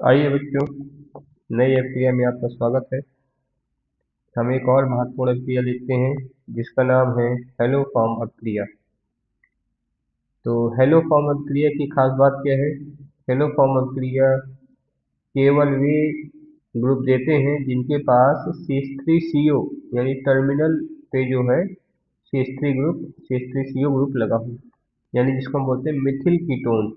आइए बच्चों, नई अभिक्रिया में आपका स्वागत है। हम एक और महत्वपूर्ण अभिक्रिया देखते हैं जिसका नाम है हेलो फॉर्म अभिक्रिया। तो हेलो फॉर्म अभिक्रिया की खास बात क्या है? हेलो फॉर्म अभिक्रिया केवल वे ग्रुप देते हैं जिनके पास CH3CO यानी टर्मिनल पे जो है CH3CO ग्रुप लगा हो, यानी जिसको हम बोलते हैं मिथिल कीटोन।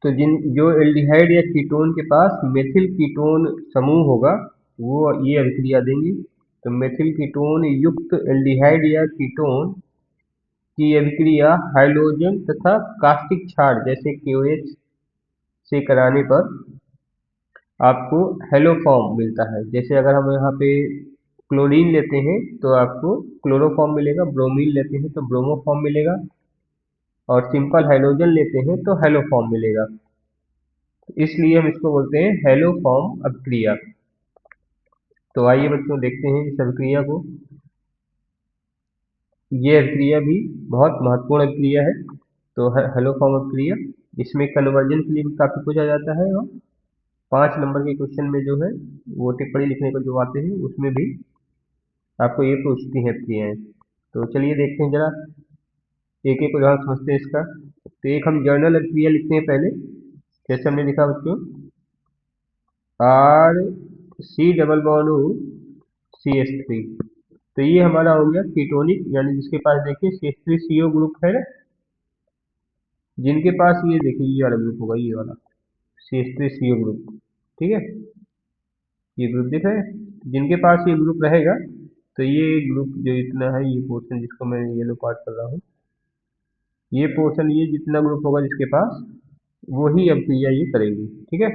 तो जो एल्डिहाइड या कीटोन के पास मेथिल कीटोन समूह होगा वो ये अभिक्रिया देंगे। तो मेथिल कीटोन युक्त एल्डिहाइड या कीटोन की अभिक्रिया हाइड्रोजन तथा कास्टिक क्षार जैसे KOH से कराने पर आपको हेलो फॉर्म मिलता है। जैसे अगर हम यहाँ पे क्लोरीन लेते हैं तो आपको क्लोरोफॉर्म मिलेगा, ब्रोमीन लेते हैं तो ब्रोमोफॉर्म मिलेगा, और सिंपल हाइड्रोजन लेते हैं तो हेलो फॉर्म मिलेगा। इसलिए हम इसको बोलते हैं हेलो फॉर्म अभिक्रिया। तो आइए बच्चों देखते हैं इस अभिक्रिया को। ये अभिक्रिया भी बहुत महत्वपूर्ण अभिक्रिया है। तो हेलो फॉर्म अभिक्रिया, इसमें कन्वर्जन के लिए भी काफ़ी कुछ आ जाता है, और 5 नंबर के क्वेश्चन में जो है वो टिप्पणी लिखने को जो आते हैं उसमें भी आपको ये पूछती हैं अभिक्रियाएँ। तो चलिए देखते हैं जरा, एक एक उदाहरण समझते हैं इसका। तो एक हम जर्नल अभिक्रिया लिखते हैं पहले। जैसे हमने लिखा बच्चों, RC डबल बॉन्ड CH3। तो ये हमारा हो गया कीटोनिक, यानी जिसके पास देखिए CH3CO ग्रुप है, जिनके पास ये देखिए ये वाला ग्रुप होगा, ये वाला CH3CO ग्रुप। ठीक है, ये ग्रुप दिख रहा है, जिनके पास ये ग्रुप रहेगा तो ये ग्रुप जो इतना है, ये पोर्शन जिसको मैं येलो पार्ट कर रहा हूँ, ये पोर्शन ये जितना ग्रुप होगा जिसके पास, वही अभिक्रिया ये करेंगे। ठीक है,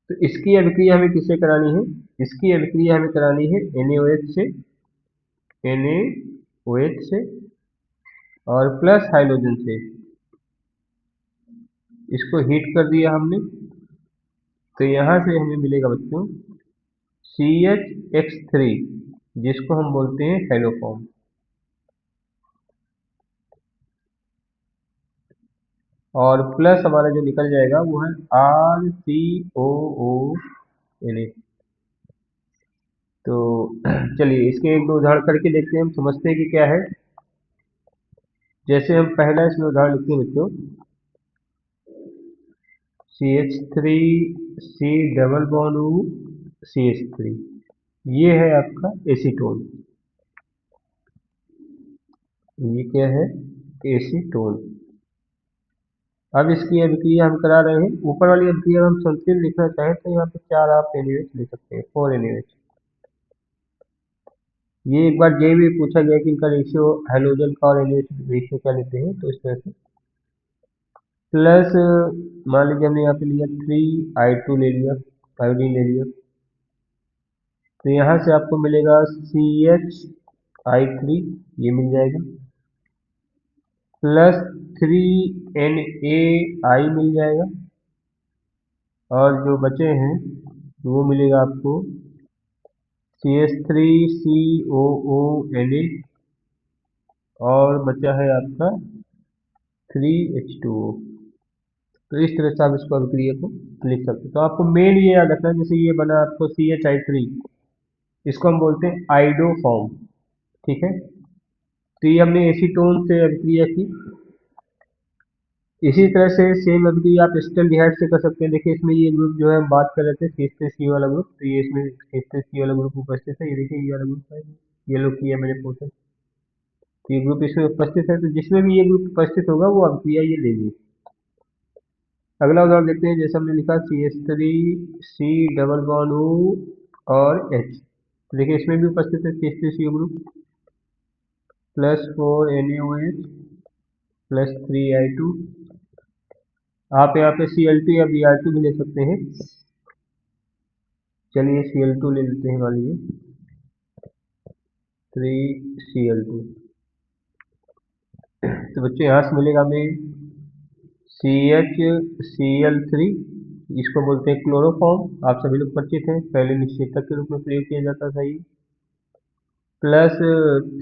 तो इसकी अभिक्रिया हमें किससे करानी है? इसकी अभिक्रिया हमें करानी है NaOH से, NaOH से और प्लस हाइड्रोजन से। इसको हीट कर दिया हमने, तो यहाँ से हमें मिलेगा बच्चों CH3, जिसको हम बोलते हैं हेलो फॉर्म। और प्लस हमारा जो निकल जाएगा वो है RCOONA। तो चलिए इसके एक दो उदाहरण करके देखते हैं, हम समझते हैं कि क्या है। जैसे हम पहला इसमें उदाहरण लिखते हैं बच्चों, CH3C डबल बॉन्ड CH3, ये है आपका एसीटोन। ये क्या है? एसीटोन। अब इसकी अभिक्रिया हम करा रहे हैं। ऊपर वाली अभिक्रिया हम संतुलित लिखना चाहें तो यहाँ पे 4 आप NaOH लिख सकते हैं, 4 NaOH। ये एक बार ये भी पूछा गया कि इनका रेशियो हाइड्रोजन का और NaOH रेशियो क्या लेते हैं, तो इस तरह से प्लस, मान लीजिए हमने यहाँ पे लिया 3I2 ले लिया, आयोडीन ले लिया, तो यहाँ से आपको मिलेगा CHI3, ये मिल जाएगा, प्लस 3NaI मिल जाएगा, और जो बचे हैं वो मिलेगा आपको CH3COONA, और बचा है आपका 3H2O। तो इस तरह से आप इसको अभिक्रिया को लिख सकते हैं। तो आपको मेन ये याद रखना है, जैसे ये बना आपको CHI3, इसको हम बोलते हैं आइडो फॉर्म। ठीक है, तो ये हमने एसीटोन से अभिक्रिया की। इसी तरह से सेम अभिक्रिया आप एसिटल्डिहाइड से कर सकते हैं। देखिए इसमें ये ग्रुप जो है हम बात कर रहे थे CH3CO वाला ग्रुप, तो ये इसमें CH3CO वाला ग्रुप उपस्थित है। ये देखिए ये वाला ग्रुप है, येलो किया मैंने पोर्शन, तो ये ग्रुप इसमें उपस्थित है। तो जिसमें भी ये ग्रुप उपस्थित होगा वो अभिक्रिया ये लेंगे। अगला उदाहरण देखते हैं। जैसे हमने लिखा CH3C डबल बॉन्ड O और H, तो देखिए इसमें भी उपस्थित है CH3CO group, plus 4NaOH plus 3I2। आप यहाँ पे Cl2 या Br2 भी ले सकते हैं। चलिए Cl2 ले लेते हैं, मान लीजिए 3Cl2। तो बच्चों यहाँ से मिलेगा हमें CHCl3, इसको बोलते हैं क्लोरोफॉर्म। आप सभी लोग परिचित हैं, पहले निश्चितक के रूप में प्रयोग किया जाता था ये, plus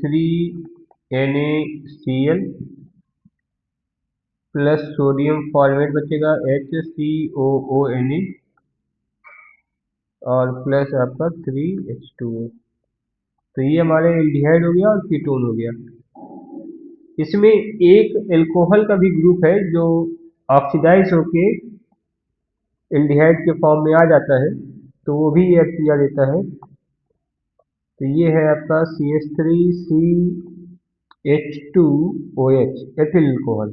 3NaCl, plus sodium format बचेगा HCOONA और प्लस आपका 3H2O। तो ये हमारे एल्डिहाइड हो गया और कीटोन हो गया। इसमें एक एल्कोहल का भी ग्रुप है जो ऑक्सीडाइज होके एल्डिहाइड के फॉर्म में आ जाता है, तो वो भी ये अभिक्रिया देता है। तो ये है आपका CH3CH2OH ethyl alcohol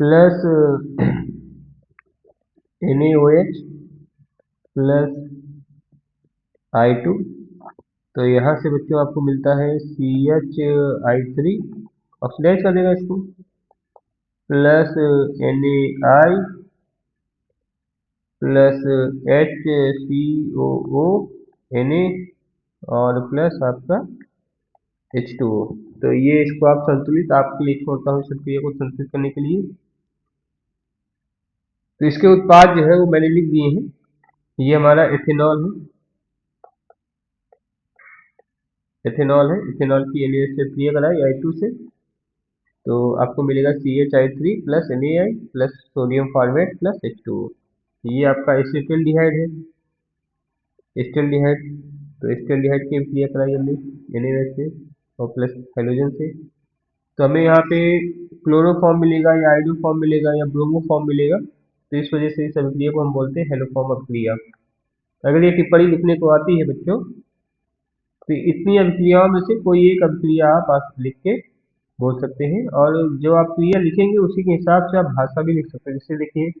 plus NaOH plus I2। तो यहाँ से बच्चों आपको मिलता है CHI3, ऑक्सीडाइज कर देगा इसको, प्लस NaI प्लस HCOONA और प्लस आपका H2O। तो ये इसको आप संतुलित आपके लिए छोड़ता हूँ इस प्रक्रिया को संतुलित करने के लिए। तो इसके उत्पाद जो है वो मैंने लिख दिए हैं। ये हमारा एथेनॉल है, एथेनॉल है, इथेनॉल की NaOH से क्रिया कराई I2 से, तो आपको मिलेगा CHI3 plus NaI plus sodium format plus H2O। ये आपका एसिटिल्डिहाइड है, एस्टिल्डिहाइड। तो एस्टिल्डिहाइड की क्रिया कराई हमने NaOH से और प्लस हाइड्रोजन से, तो हमें यहाँ पे क्लोरो फॉर्म मिलेगा या आइडो फॉर्म मिलेगा या ब्रोमो फॉर्म मिलेगा। तो इस वजह से इस अभिक्रिया को हम बोलते हैं हेलोफॉर्म अभिक्रिया। अगर ये टिप्पणी लिखने को आती है बच्चों, तो इतनी अभिक्रियाओं में से कोई एक अभिक्रिया आप लिख के बोल सकते हैं, और जो आप क्रिया लिखेंगे उसी के हिसाब से आप भाषा भी लिख सकते हैं। जैसे देखिए,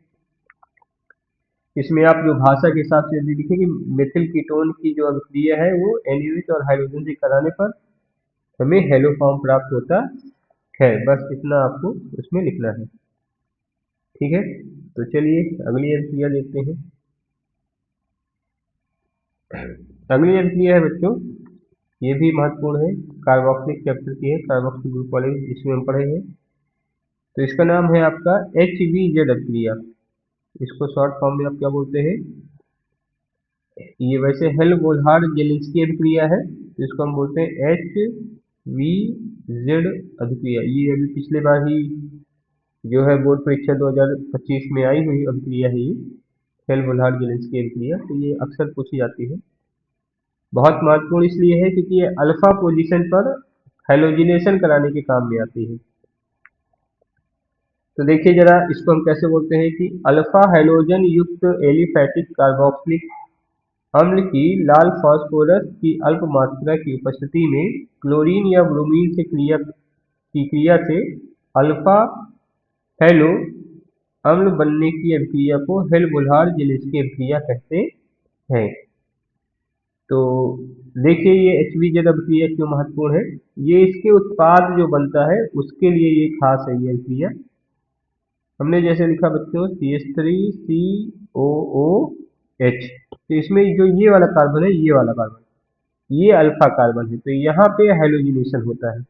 इसमें आप जो भाषा के हिसाब से यदि लिखेंगे, मेथिल कीटोन की जो अभिक्रिया है वो NaOH और हाइड्रोजन से कराने पर हमें हेलो फॉर्म प्राप्त होता है। बस इतना आपको उसमें लिखना है, ठीक है। तो चलिए अगली अभिक्रिया देखते हैं। अगली अभिक्रिया है बच्चों, ये भी महत्वपूर्ण है, कार्बोक्सिलिक चैप्टर की है, कार्बोक्सिल ग्रुप वाले जिसमें हम पढ़े हैं। तो इसका नाम है आपका HVZ अभिक्रिया। इसको शॉर्ट फॉर्म में आप क्या बोलते हैं, ये वैसे हेल्महोल्ट्ज जेलिंस्की अभिक्रिया है, तो इसको हम बोलते हैं HVZ अभिक्रिया। ये अभी पिछले बार ही जो है बोर्ड परीक्षा 2025 में आई हुई अभिक्रिया है, ये हेल्महोल्ट्ज जेलिंस्की अभिक्रिया। तो ये अक्सर पूछी जाती है, बहुत महत्वपूर्ण इसलिए है क्योंकि ये अल्फा पोजीशन पर हेलोजिनेशन कराने के काम में आती है। तो देखिए जरा इसको हम कैसे बोलते हैं कि अल्फा हेलोजन युक्त एलिफैटिक कार्बोक्सिलिक अम्ल की लाल फास्फोरस की अल्प मात्रा की उपस्थिति में क्लोरीन या ब्रोमीन से क्रिया से अल्फा हेलो अम्ल बनने की अभिक्रिया को हेल्महोल्ट्ज जेलिंस्की अभिक्रिया कहते हैं। तो देखिए ये HVZ अभिक्रिया क्यों महत्वपूर्ण है, ये इसके उत्पाद जो बनता है उसके लिए ये खास है। ये अभिक्रिया हमने जैसे लिखा बच्चों CH3COOH, तो इसमें जो ये वाला कार्बन है, ये वाला कार्बन, ये अल्फा कार्बन है, तो यहाँ पे हाइड्रोजनेशन होता है।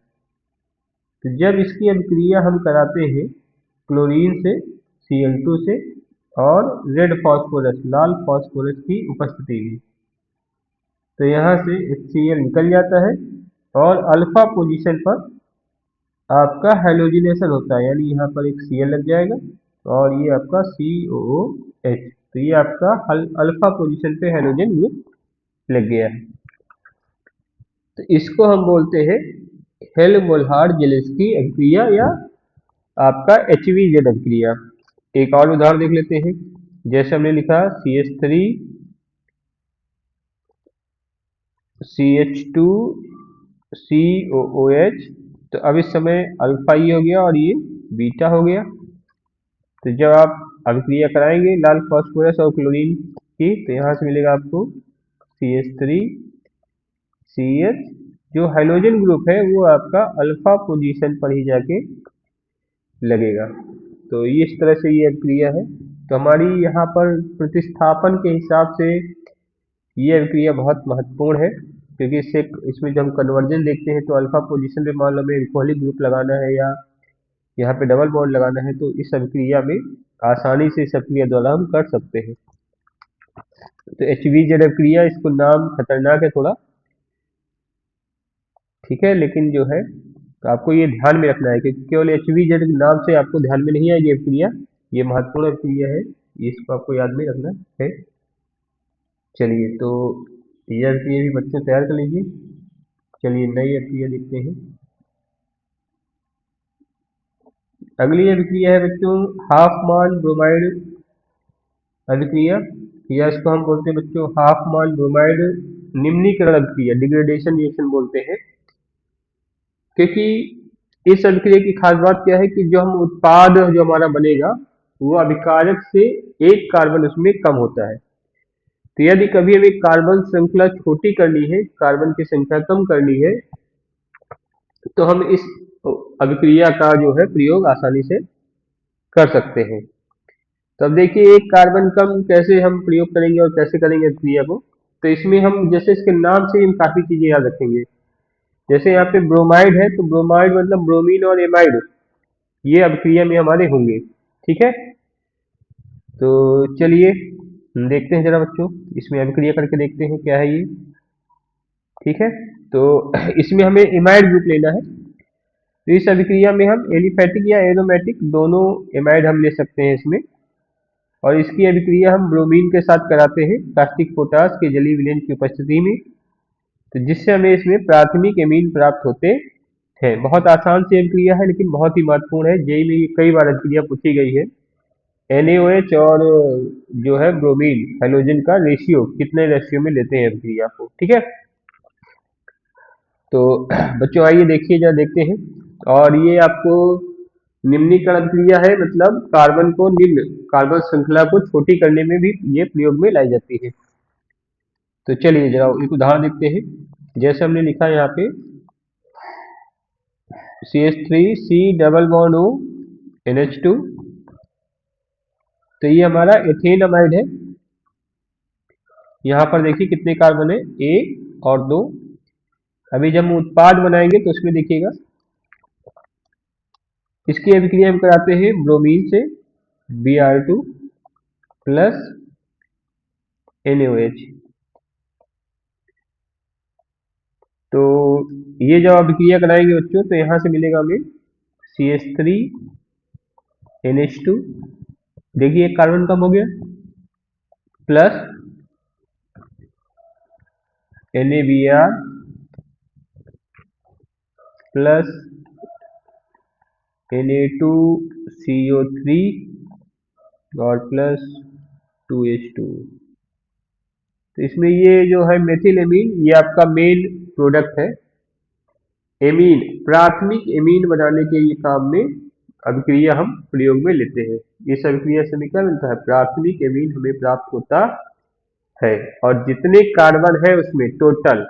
तो जब इसकी अभिक्रिया हम कराते हैं क्लोरीन से, Cl2 से, और रेड फास्फोरस लाल फास्फोरस की उपस्थिति में, तो यहाँ से HCl निकल जाता है और अल्फा पोजीशन पर आपका हेलोजिनेशन होता है, यानी यहाँ पर एक Cl लग जाएगा और ये आपका COOH। तो ये आपका अल्फा पोजीशन पे हेलोजन ग्रुप लग गया है। तो इसको हम बोलते हैं हेल्महोल्ट्ज जेलिंस्की अभिक्रिया या आपका HVZ अभिक्रिया। एक और उदाहरण देख लेते हैं, जैसे हमने लिखा CH3 CH2 COOH, तो अब इस समय अल्फा ई हो गया और ये बीटा हो गया। तो जब आप अभिक्रिया कराएंगे लाल फास्फोरस और क्लोरीन की, तो यहाँ से मिलेगा आपको CH3 CH, जो हाइड्रोजन ग्रुप है वो आपका अल्फा पोजीशन पर ही जाके लगेगा। तो इस तरह से ये अभिक्रिया है। तो हमारी यहाँ पर प्रतिस्थापन के हिसाब से ये अभिक्रिया बहुत महत्वपूर्ण है, क्योंकि इससे इसमें जब हम कन्वर्जन देखते हैं तो अल्फा पोजीशन पे मान लो हमें एल्कोहलिक ग्रुप लगाना है या यहाँ पे डबल बॉन्ड लगाना है, तो इस अभिक्रिया में आसानी से इस अभिक्रिया द्वारा हम कर सकते हैं। तो HVZ अभिक्रिया, इसको नाम खतरनाक है थोड़ा, ठीक है, लेकिन जो है तो आपको ये ध्यान में रखना है कि केवल HVZ नाम से आपको ध्यान में नहीं आएगी अभिक्रिया, ये महत्वपूर्ण अभिक्रिया है, इसको आपको याद में रखना है। चलिए, तो ये अभिक्रिया भी बच्चों तैयार कर लीजिए। चलिए नई अभिक्रिया देखते हैं। अगली अभिक्रिया है बच्चों हाफ मान ब्रोमाइड अभिक्रिया, या इसको हम बोलते हैं बच्चों हाफ मान ब्रोमाइड निम्नीकरण अभिक्रिया, डिग्रेडेशन रिएक्शन बोलते हैं। क्योंकि इस अभिक्रिया की खास बात क्या है कि जो हम उत्पाद जो हमारा बनेगा वो अभिकारक से एक कार्बन उसमें कम होता है। तो यदि कभी हमें कार्बन श्रृंखला छोटी करनी है, कार्बन की संख्या कम करनी है, तो हम इस अभिक्रिया का जो है प्रयोग आसानी से कर सकते हैं। तो अब देखिए एक कार्बन कम कैसे हम प्रयोग करेंगे और कैसे करेंगे अभिक्रिया को। तो इसमें हम जैसे इसके नाम से हम काफी चीजें याद रखेंगे। जैसे यहाँ पे ब्रोमाइड है, तो ब्रोमाइड मतलब ब्रोमीन और एमाइड, ये अभिक्रिया में हमारे होंगे। ठीक है, तो चलिए देखते हैं जरा बच्चों, इसमें अभिक्रिया करके देखते हैं क्या है ये। ठीक है, तो इसमें हमें एमाइड ग्रुप लेना है। तो इस अभिक्रिया में हम एलिफैटिक या एरोमेटिक दोनों एमाइड हम ले सकते हैं इसमें, और इसकी अभिक्रिया हम ब्रोमीन के साथ कराते हैं कास्टिक पोटास के जलीय विलयन की उपस्थिति में, तो जिससे हमें इसमें प्राथमिक एमीन प्राप्त होते हैं। बहुत आसान सी अभिक्रिया है लेकिन बहुत ही महत्वपूर्ण है, जेई में ये कई बार अभिक्रिया पूछी गई है। NaOH और जो है ब्रोमीन हाइड्रोजन का रेशियो कितने रेशियो में लेते हैं अभिक्रिया को। ठीक है, तो बच्चों आइए देखिए जरा देखते हैं। और ये आपको निम्नीकरण अभिक्रिया है, मतलब कार्बन को निम्न कार्बन श्रृंखला को छोटी करने में भी ये प्रयोग में लाई जाती है। तो चलिए जरा एक उदाहरण देखते हैं। जैसे हमने लिखा यहाँ पे CH3C double bond O NH2, तो ये हमारा एथेन अमाइड है। यहाँ पर देखिए कितने कार्बन है, 1 और 2। अभी जब हम उत्पाद बनाएंगे तो उसमें देखिएगा इसकी अभिक्रिया हम कराते हैं ब्रोमीन से Br2 प्लस NaOH। तो ये जब अभिक्रिया कराएंगे बच्चों तो यहाँ से मिलेगा हमें CH3 NH2, देखिए एक कार्बन कम हो गया, प्लस NaBr प्लस Na2CO3 और प्लस 2H2। तो इसमें ये जो है मेथिल एमीन, ये आपका मेन प्रोडक्ट है। एमीन प्राथमिक एमीन बनाने के ये काम में अभिक्रिया हम प्रयोग में लेते हैं। इस अभिक्रिया से हमें क्या मिलता है, प्राथमिक एमीन हमें प्राप्त होता है, और जितने कार्बन है उसमें टोटल,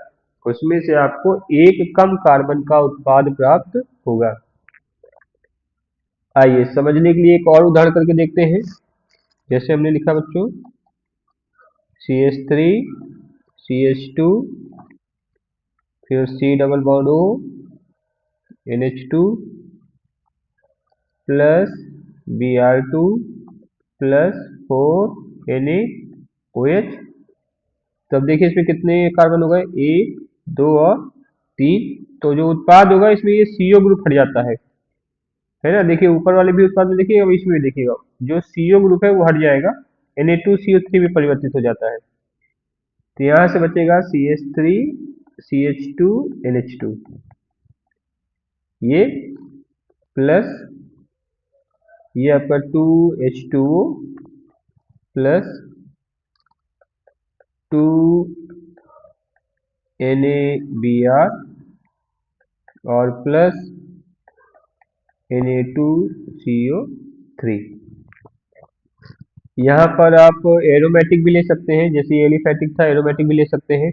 उसमें से आपको एक कम कार्बन का उत्पाद प्राप्त होगा। आइए समझने के लिए एक और उदाहरण करके देखते हैं। जैसे हमने लिखा बच्चों CH3 CH2 फिर C double bond O NH2 plus Br2 plus 4 NaOH। तो अब देखिए इसमें कितने कार्बन हो गए, 1 2 और 3। तो जो उत्पाद होगा इसमें ये CO ग्रुप हट जाता है ना। देखिए ऊपर वाले भी उत्पाद में देखिएगा, इसमें देखिएगा जो CO ग्रुप है वो हट जाएगा, Na2CO3 में परिवर्तित हो जाता है। तो यहाँ से बचेगा CH3 CH2 NH2, ये प्लस ये आपका 2H2O प्लस 2NaBr और प्लस Na2CO3। यहाँ पर आप एरोमेटिक भी ले सकते हैं, जैसे एलिफैटिक था एरोमेटिक भी ले सकते हैं।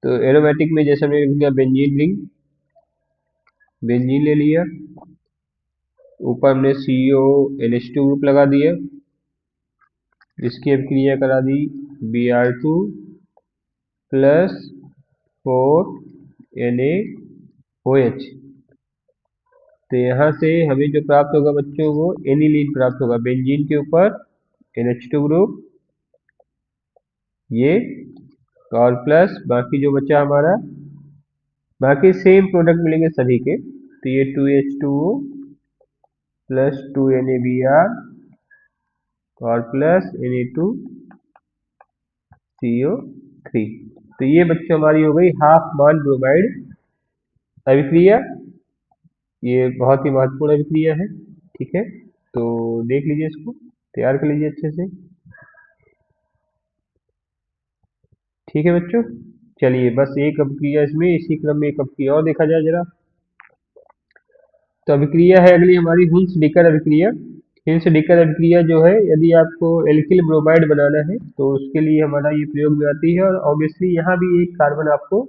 तो एरोमेटिक में जैसे हमने लिख दिया बेंजीन रिंग, बेंजीन ले लिया, ऊपर हमने CONH2 ग्रुप लगा दिया, इसकी अभिक्रिया करा दी Br2 प्लस 4 NaOH। तो यहाँ से हमें जो प्राप्त होगा बच्चों वो एनिलीन प्राप्त होगा, बेंजीन के ऊपर NH2 ग्रुप ये, और प्लस बाकी जो बचा हमारा बाकी सेम प्रोडक्ट मिलेंगे सभी के। तो ये 2H2O प्लस 2NaBr और प्लस Na2CO3। तो ये बच्चों हमारी हो गई हाफ मान ब्रोमाइड अभिक्रिया। ये बहुत ही महत्वपूर्ण अभिक्रिया है। ठीक है, तो देख लीजिए, इसको तैयार कर लीजिए अच्छे से। ठीक है बच्चों, चलिए बस एक अभिक्रिया इसमें इसी क्रम में एक अभिक्रिया और देखा जाए जरा। तो अभिक्रिया है अगली हमारी हिंस डिकर अभिक्रिया। हिंस डिकर अभिक्रिया जो है, यदि आपको एल्किल ब्रोमाइड बनाना है तो उसके लिए हमारा ये प्रयोग में आती है। और ऑब्वियसली यहाँ भी एक कार्बन आपको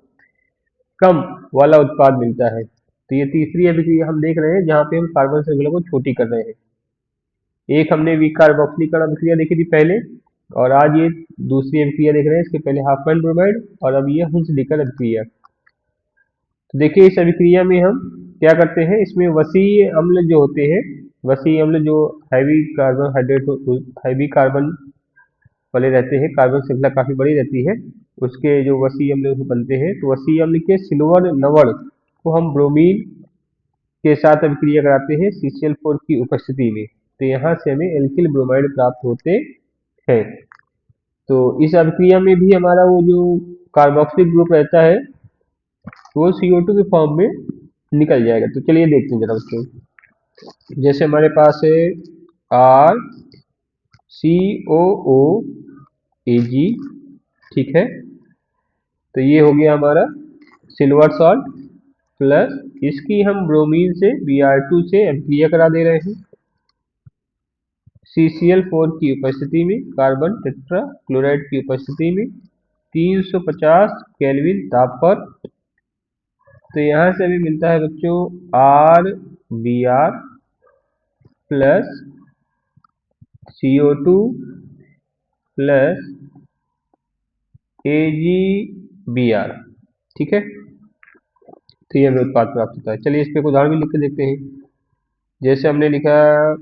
कम वाला उत्पाद मिलता है। तो ये तीसरी अभिक्रिया हम देख रहे हैं जहाँ पे हम कार्बन श्रृंखला को छोटी कर रहे हैं। एक हमने विकार्बोक्सीकरण अभिक्रिया देखी थी पहले, और आज ये दूसरी अभिक्रिया देख रहे हैं। इसके पहले हाफमैन ब्रोमाइड और अब ये हिंस डिकर अभिक्रिया। तो देखिए इस अभिक्रिया में हम क्या करते हैं, इसमें वसीय अम्ल जो होते हैं, वसीय अम्ल जो हैवी कार्बन वाले रहते हैं, कार्बन श्रृंखला काफी बड़ी रहती है, उसके जो वसीय अम्ल बनते हैं, तो वसीय अम्ल के सिल्वर लवण को हम ब्रोमीन के साथ अभिक्रिया कराते हैं CCl4 की उपस्थिति में। तो यहाँ से हमें एल्किल ब्रोमाइड प्राप्त होते हैं। तो इस अभिक्रिया में भी हमारा वो जो कार्बोक्सिलिक ग्रुप रहता है वो CO2 के फॉर्म में निकल जाएगा। तो चलिए देखते हैं जरा उसको। जैसे हमारे पास है RCOOAg, ठीक है। तो ये हो गया हमारा सिल्वर सॉल्ट, प्लस इसकी हम ब्रोमीन से Br2 से अभिक्रिया करा दे रहे हैं CCl4 की उपस्थिति में, कार्बन टेट्रा क्लोराइड की उपस्थिति में 350 केल्विन ताप पर। तो यहाँ से हमें मिलता है बच्चों RBr plus CO2 plus AgBr। ठीक है, तो ये हमें उत्पाद प्राप्त होता है। चलिए इस पे एक उदाहरण भी लिख के देखते हैं। जैसे हमने लिखा,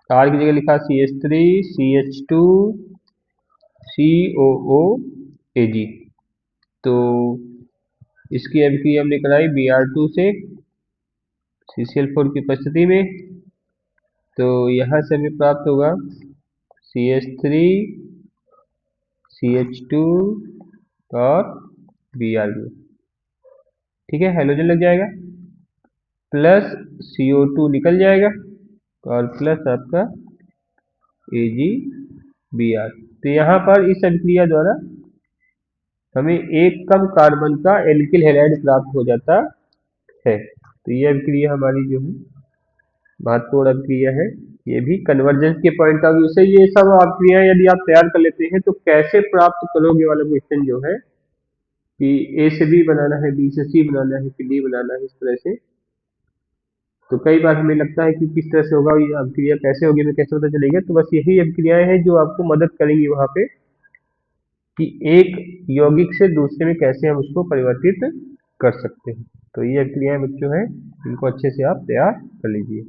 R की जगह लिखा CH3 CH2 COOAg। तो इसकी अभिक्रिया हमने कराई Br2 से CCl4 की उपस्थिति में। तो यहाँ से हमें प्राप्त होगा CH3 CH2 और Br2। ठीक है, हाइड्रोजन लग जाएगा, प्लस CO2 निकल जाएगा और प्लस आपका AgBr। तो यहाँ पर इस अभिक्रिया द्वारा हमें एक कम कार्बन का एल्किल हैलाइड प्राप्त हो जाता है। तो ये अभिक्रिया हमारी जो है महत्वपूर्ण अभिक्रिया है। ये भी कन्वर्जेंस के पॉइंट ऑफ व्यू से ये सब अभिक्रियाएं यदि आप तैयार कर लेते हैं तो कैसे प्राप्त करोगे वाला क्वेश्चन जो है कि A से B बनाना है, B से C बनाना है, फिर D बनाना है, इस तरह से। तो कई बार हमें लगता है कि किस तरह से होगा, ये अभिक्रिया कैसे होगी, हमें कैसे पता चलेगा। तो बस यही अभिक्रियाएं हैं जो आपको मदद करेंगी वहां पे कि एक यौगिक से दूसरे में कैसे हम उसको परिवर्तित कर सकते हैं। तो ये अभिक्रियाएं बच्चों हैं, इनको अच्छे से आप तैयार कर लीजिए।